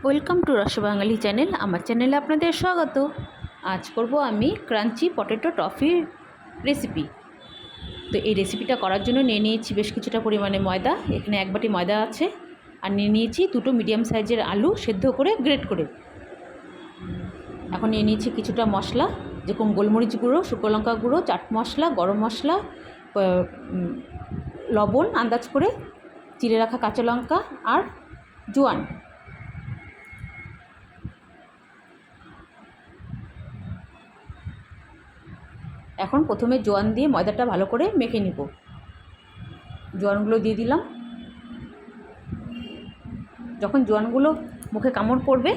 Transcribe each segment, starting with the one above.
Welcome to রসবাঙালি channel. আমার চ্যানেলে আপনাদের স্বাগত। আজ করব আমি ক্রাঞ্চি পটেটো টফি রেসিপি। তো এই রেসিপিটা করার জন্য নিয়ে নিয়েছি বেশ কিছুটা পরিমাণে ময়দা। এখানে এক বাটি ময়দা আছে। আর নিয়ে নিয়েছি দুটো মিডিয়াম সাইজের আলু সেদ্ধ করে গ্রেট করে। এখন নিয়ে নিয়েছি কিছুটা মশলা, যেরকম গোলমরিচ গুঁড়ো, শুকনো লঙ্কা গুঁড়ো, চাট মশলা, গরম মশলা, লবণ আন্দাজ করে, চিড়ে রাখা কাঁচা লঙ্কা আর জোয়ান। এখন প্রথমে জোয়ান দিয়ে ময়দাটা ভালো করে মেখে নিব। জোয়ানগুলো দিয়ে দিলাম। যখন জোয়ানগুলো মুখে কামড় পড়বে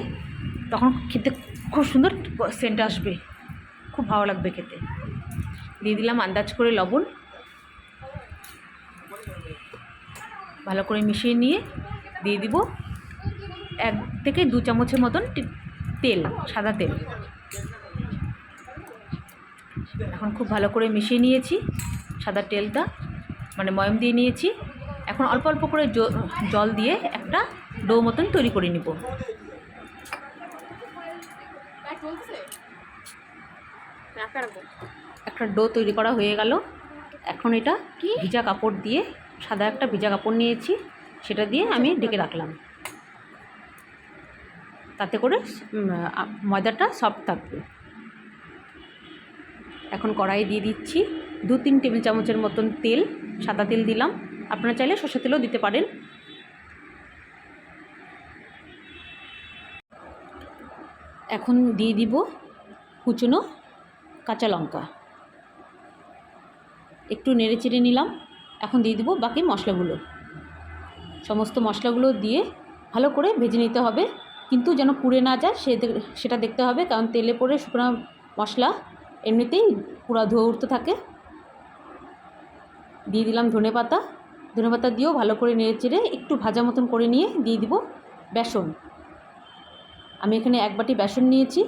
তখন খেতে খুব সুন্দর সেন্ট আসবে, খুব ভালো লাগবে খেতে। দিয়ে দিলাম আন্দাজ করে লবণ। ভালো করে মিশিয়ে নিয়ে দিয়ে দিব 1 থেকে 2 চামচের মতন তেল, সাদা তেল। এখন খুব ভালো করে মিশিয়ে নিয়েছি সাদা তেলটা, মানে ময়ম দিয়ে নিয়েছি। এখন অল্প অল্প করে জল দিয়ে একটা ডো মতন তৈরি করে নিব। একটা ডো তৈরি করা হয়ে গেল। এখন এটা ভিজা কাপড় দিয়ে, সাদা একটা ভিজা কাপড় নিয়েছি, সেটা দিয়ে আমি ঢেকে রাখলাম, তাতে করে ময়দাটা সফট থাকবে। এখন কড়াই দিয়ে দিচ্ছি 2-3 টেবিল চামচের মতন তেল, সাদা তেল দিলাম। আপনারা চাইলে সরষের তেলও দিতে পারেন। এখন দিয়ে দিব কুচনো কাঁচা লঙ্কা, একটু নেড়ে চেড়ে নিলাম। এখন দিয়ে দিব বাকি মশলাগুলো। সমস্ত মশলাগুলো দিয়ে ভালো করে ভেজে নিতে হবে, কিন্তু যেন পুড়ে না যায় সেটা দেখতে হবে, কারণ তেলে পড়ে শুকনো মশলা এমনিতেই পুরো ধোয়া উঠতে থাকে। দিয়ে দিলাম ধনেপাতা দিয়েও ভালো করে নেড়ে চেড়ে একটু ভাজা মতন করে নিয়ে দিয়ে দিব বেসন। আমি এখানে 1 বাটি বেসন নিয়েছি,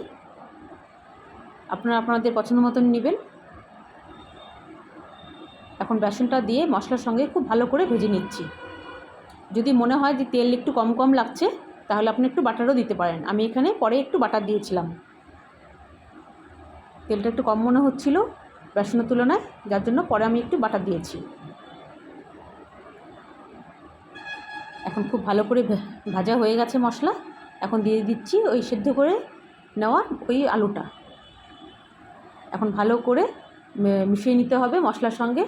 আপনারা আপনাদের পছন্দ মতন নেবেন। এখন বেসনটা দিয়ে মশলার সঙ্গে খুব ভালো করে ভেজে নিচ্ছি। যদি মনে হয় যে তেল একটু কম কম লাগছে, তাহলে আপনি একটু বাটারও দিতে পারেন। আমি এখানে পরে একটু বাটার দিয়েছিলাম, তেলটা একটু কম মনে হচ্ছিল বেসনের তুলনায়, যার জন্য পরে আমি একটু বাটার দিয়েছি। এখন খুব ভালো করে ভাজা হয়ে গেছে মশলা। এখন দিয়ে দিচ্ছি ওই সেদ্ধ করে নেওয়া ওই আলুটা। এখন ভালো করে মিশিয়ে নিতে হবে মশলার সঙ্গে।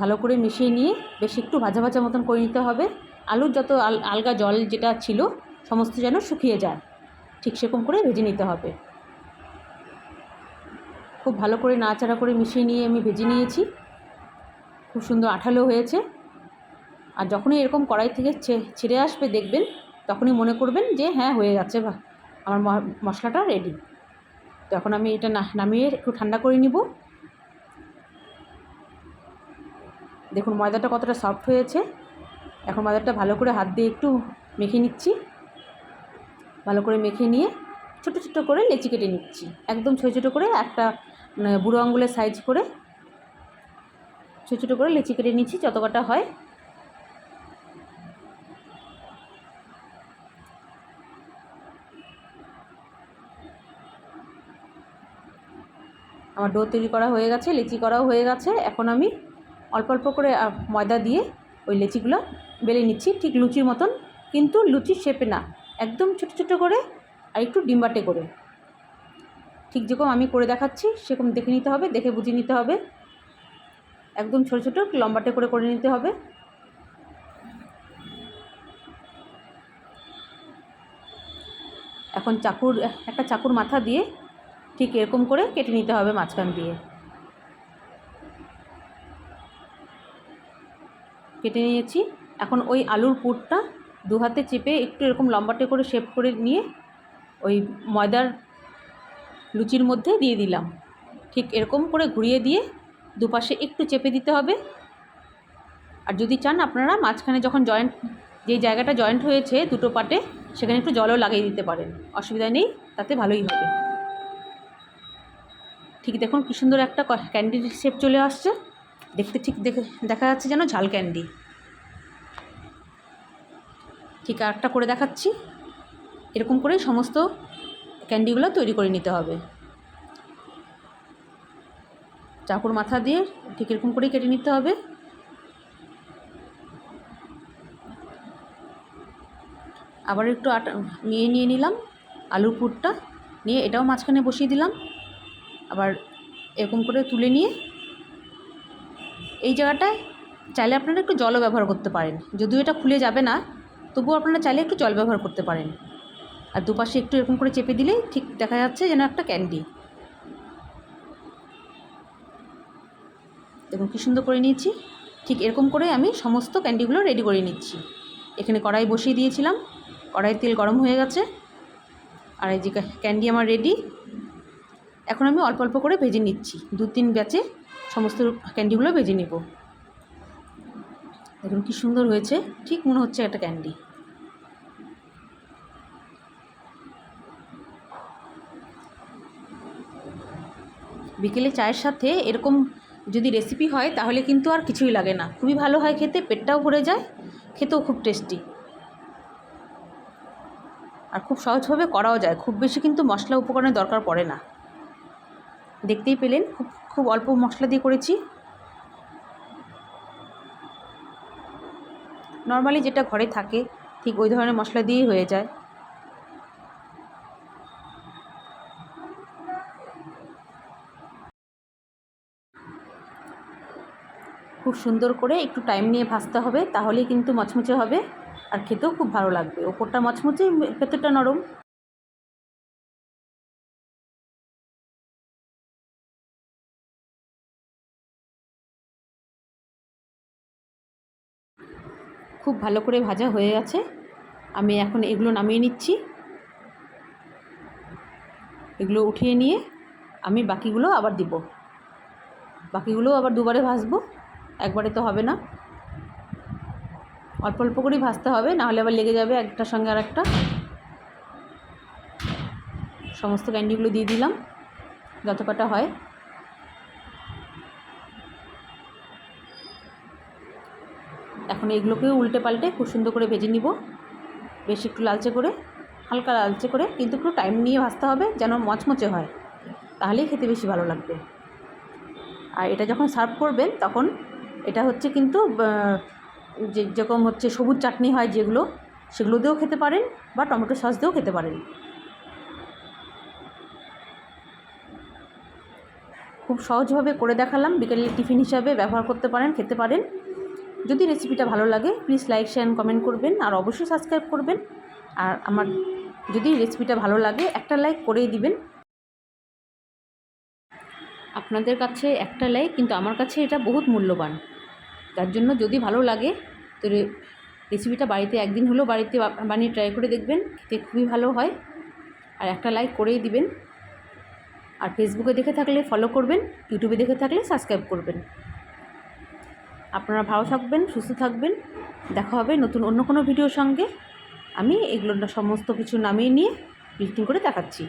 ভালো করে মিশিয়ে নিয়ে বেশ একটু ভাজা ভাজা মতন করে নিতে হবে। আলুর যত আলগা জল যেটা ছিল সমস্ত যেন শুকিয়ে যায়, ঠিক সেরকম করে ভেজে নিতে হবে। খুব ভালো করে নাড়াচাড়া করে মিশিয়ে নিয়ে আমি ভেজে নিয়েছি। খুব সুন্দর আঠালো হয়েছে। আর যখনই এরকম কড়াই থেকে ছেড়ে আসবে দেখবেন, তখনই মনে করবেন যে হ্যাঁ হয়ে গেছে, আমার মশলাটা রেডি। তো এখন আমি এটা নামিয়ে একটু ঠান্ডা করে নিব। দেখুন ময়দাটা কতটা সফট হয়েছে। এখন ময়দাটা ভালো করে হাত দিয়ে একটু মেখে নিচ্ছি। ভালো করে মেখে নিয়ে ছোটো ছোটো করে লেচি কেটে নিচ্ছি, একদম ছোটো ছোটো করে, একটা বুড়ো আঙুলের সাইজ করে ছোটো ছোটো করে লেচি কেটে নিচ্ছি, যত কটা হয়। আমার ডো তৈরি করা হয়ে গেছে, লেচি করাও হয়ে গেছে। এখন আমি অল্প অল্প করে ময়দা দিয়ে ওই লেচিগুলো বেলে নিচ্ছি, ঠিক লুচির মতন, কিন্তু লুচির শেপে না, একদম ছোটো ছোটো করে আর একটু ডিম্বাটে করে। ঠিক যেরকম আমি করে দেখাচ্ছি সেরকম দেখে নিতে হবে, দেখে বুঝে নিতে হবে। একদম ছোটো ছোটো লম্বাটে করে নিতে হবে। এখন একটা চাকুর মাথা দিয়ে ঠিক এরকম করে কেটে নিতে হবে মাঝখান দিয়ে। কেটে নিয়েছি। এখন ওই আলুর পুরটা 2 হাতে চেপে একটু এরকম লম্বাটে করে শেপ করে নিয়ে ওই ময়দার লুচির মধ্যে দিয়ে দিলাম। ঠিক এরকম করে ঘুরিয়ে দিয়ে দুপাশে একটু চেপে দিতে হবে। আর যদি চান আপনারা মাঝখানে যখন যেই জায়গাটা জয়েন্ট হয়েছে দুটো পাটে, সেখানে একটু জলও লাগিয়ে দিতে পারেন, অসুবিধা নেই, তাতে ভালোই হবে। ঠিক দেখুন কী সুন্দর একটা ক্যান্ডির শেপ চলে আসছে, দেখতে ঠিক দেখা যাচ্ছে যেন ঝাল ক্যান্ডি। ঠিক আরেকটা করে দেখাচ্ছি। এরকম করে সমস্ত ক্যান্ডিগুলো তৈরি করে নিতে হবে। চাকুর মাথা দিয়ে ঠিক এরকম করেই কেটে নিতে হবে। আবার একটু আটা নিয়ে নিলাম আলুর পুরটা, নিয়ে এটাও মাঝখানে বসিয়ে দিলাম। আবার এরকম করে তুলে নিয়ে এই জায়গাটায় চাইলে আপনারা একটু জলও ব্যবহার করতে পারেন। যদিও এটা খুলে যাবে না, তবুও আপনারা চাইলে একটু জল ব্যবহার করতে পারেন। আর দুপাশে একটু এরকম করে চেপে দিলেই ঠিক দেখা যাচ্ছে যেন একটা ক্যান্ডি। দেখুন কী সুন্দর করে নিয়েছি। ঠিক এরকম করে আমি সমস্ত ক্যান্ডিগুলো রেডি করে নিচ্ছি। এখানে কড়াই বসিয়ে দিয়েছিলাম, কড়াইয়ের তেল গরম হয়ে গেছে। আর এই যে ক্যান্ডি আমার রেডি। এখন আমি অল্প অল্প করে ভেজে নিচ্ছি, 2-3 ব্যাচে সমস্ত ক্যান্ডিগুলো ভেজে নেব। দেখুন কী সুন্দর হয়েছে, ঠিক মনে হচ্ছে একটা ক্যান্ডি। বিকেলে চায়ের সাথে এরকম যদি রেসিপি হয় তাহলে কিন্তু আর কিছুই লাগে না, খুবই ভালো হয় খেতে, পেটটাও ভরে যায়, খেতেও খুব টেস্টি। আর খুব সহজভাবে করাও যায়, খুব বেশি কিন্তু মশলা উপকরণের দরকার পড়ে না। দেখতেই পেলেন খুব খুব অল্প মশলা দিয়ে করেছি। নর্মালি যেটা ঘরে থাকে ঠিক ওই ধরনের মশলা দিয়েই হয়ে যায়। খুব সুন্দর করে একটু টাইম নিয়ে ভাজতে হবে, তাহলেই কিন্তু মচমচে হবে আর খেতেও খুব ভালো লাগবে। ওপরটা মচমচে, ভেতরটা নরম। খুব ভালো করে ভাজা হয়ে গেছে। আমি এখন এগুলো নামিয়ে নিচ্ছি। এগুলো উঠিয়ে নিয়ে আমি বাকিগুলো আবার দিব। বাকিগুলো আবার দুবারে ভাজবো, একবারে তো হবে না। অল্প অল্প করেই ভাজতে হবে, নাহলে আবার লেগে যাবে একটার সঙ্গে আর একটা। সমস্ত ক্যান্ডিগুলো দিয়ে দিলাম যত কটা হয়। এখন এগুলোকেও উল্টে পাল্টে খুব সুন্দর করে ভেজে নিব, বেশ একটু লালচে করে, হালকা লালচে করে, কিন্তু একটু টাইম নিয়ে ভাজতে হবে যেন মচমচে হয়, তাহলেই খেতে বেশি ভালো লাগবে। আর এটা যখন সার্ভ করবেন তখন এটা হচ্ছে কিন্তু যেরকম হচ্ছে সবুজ চাটনি হয় যেগুলো, সেগুলো দিয়েও খেতে পারেন বা টমেটো সস দিয়েও খেতে পারেন। খুব সহজভাবে করে দেখালাম, বিকেলের টিফিন হিসাবে ব্যবহার করতে পারেন, খেতে পারেন। যদি রেসিপিটা ভালো লাগে প্লিজ লাইক শেয়ার কমেন্ট করবেন, আর অবশ্যই সাবস্ক্রাইব করবেন। আর আমার যদি রেসিপিটা ভালো লাগে একটা লাইক করেই দিবেন। আপনাদের কাছে একটা লাইক কিন্তু আমার কাছে এটা বহুত মূল্যবান। তার জন্য যদি ভালো লাগে তো রেসিপিটা বাড়িতে একদিন হলেও বাড়িতে বানিয়ে ট্রাই করে দেখবেন, খেতে খুবই ভালো হয়। আর একটা লাইক করেই দিবেন। আর ফেসবুকে দেখে থাকলে ফলো করবেন, ইউটিউবে দেখে থাকলে সাবস্ক্রাইব করবেন। আপনারা ভালো থাকবেন, সুস্থ থাকবেন। দেখা হবে নতুন অন্য কোনো ভিডিওর সঙ্গে। আমি এগুলো সমস্ত কিছু নামিয়ে নিয়ে প্লেটিং করে দেখাচ্ছি।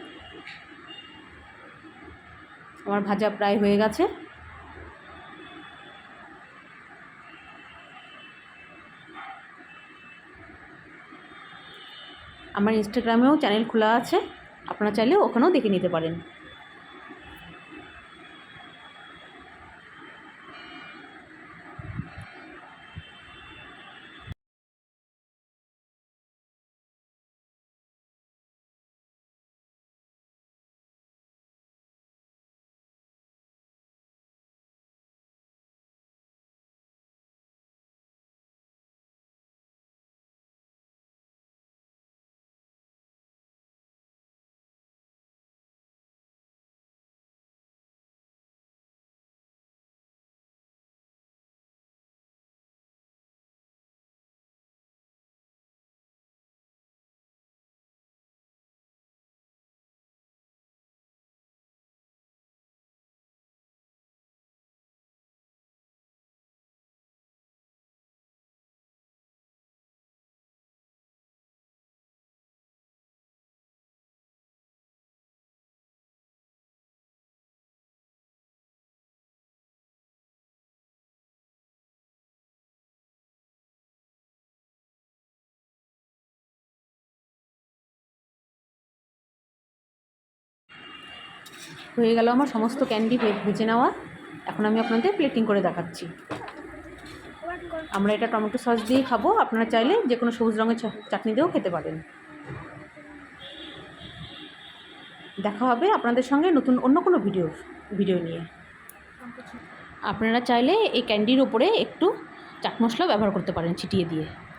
আমার ভাজা প্রায় হয়ে গেছে। আমার ইনস্টাগ্রামেও চ্যানেল খোলা আছে, আপনারা চাইলে ওখানেও দেখে নিতে পারেন। হয়ে গেল আমার সমস্ত ক্যান্ডি ভেজে নেওয়া। এখন আমি আপনাদের প্লেটিং করে দেখাচ্ছি। আমরা এটা টমেটো সস দিয়ে খাবো, আপনারা চাইলে যে কোনো সবুজ রঙের চাটনি দিয়েও খেতে পারেন। দেখা হবে আপনাদের সঙ্গে নতুন অন্য কোনো ভিডিও নিয়ে। আপনারা চাইলে এই ক্যান্ডির ওপরে একটু চাট মশলা ব্যবহার করতে পারেন ছিটিয়ে দিয়ে।